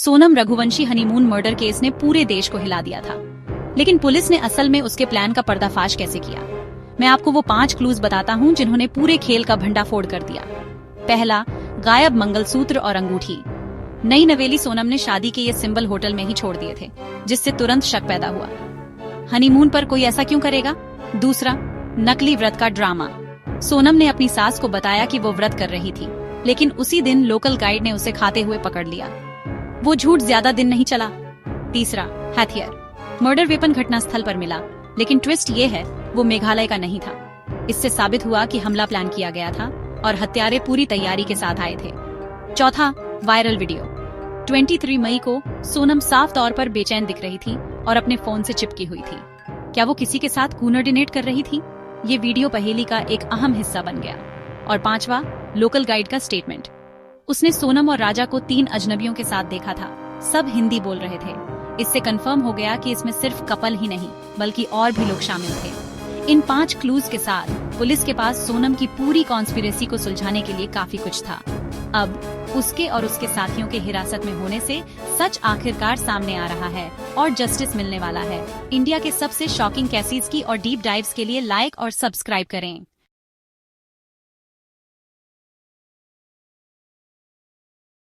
Sonam Raghuvanshi honeymoon murder case ने पूरे देश को हिला दिया था, लेकिन पुलिस ने असल में उसके प्लान का पर्दाफाश कैसे किया। मैं आपको वो 5 क्लूज बताता हूँ जिन्होंने पूरे खेल का भंडाफोड़ कर दिया। पहला, गायब मंगलसूत्र और अंगूठी। नई नवेली सोनम ने शादी के ये सिंबल होटल में ही छोड़ दिए थे, जिससे तुरंत शक पैदा हुआ। हनीमून पर कोई ऐसा क्यों करेगा? दूसरा, नकली व्रत का ड्रामा। सोनम ने अपनी सास को बताया कि वो व्रत कर रही थी, लेकिन उसी दिन लोकल गाइड ने उसे खाते हुए पकड़ लिया। वो झूठ ज्यादा दिन नहीं चला। तीसरा, हथियार। मर्डर वेपन घटनास्थल पर मिला, लेकिन ट्विस्ट ये है वो मेघालय का नहीं था। इससे साबित हुआ कि हमला प्लान किया गया था और हत्यारे पूरी तैयारी के साथ आए थे। चौथा, वायरल वीडियो। 23 मई को सोनम साफ तौर पर बेचैन दिख रही थी और अपने फोन से चिपकी हुई थी। क्या वो किसी के साथ कूनर्डिनेट कर रही थी? ये वीडियो पहेली का एक अहम हिस्सा बन गया। और पांचवा, लोकल गाइड का स्टेटमेंट। उसने सोनम और राजा को 3 अजनबियों के साथ देखा था। सब हिंदी बोल रहे थे। इससे कंफर्म हो गया कि इसमें सिर्फ कपल ही नहीं बल्कि और भी लोग शामिल थे। इन 5 क्लूज के साथ पुलिस के पास सोनम की पूरी कॉन्स्पिरेसी को सुलझाने के लिए काफी कुछ था। अब उसके और उसके साथियों के हिरासत में होने से सच आखिरकार सामने आ रहा है और जस्टिस मिलने वाला है। इंडिया के सबसे शॉकिंग केसेस की और डीप डाइव्स के लिए लाइक और सब्सक्राइब करें।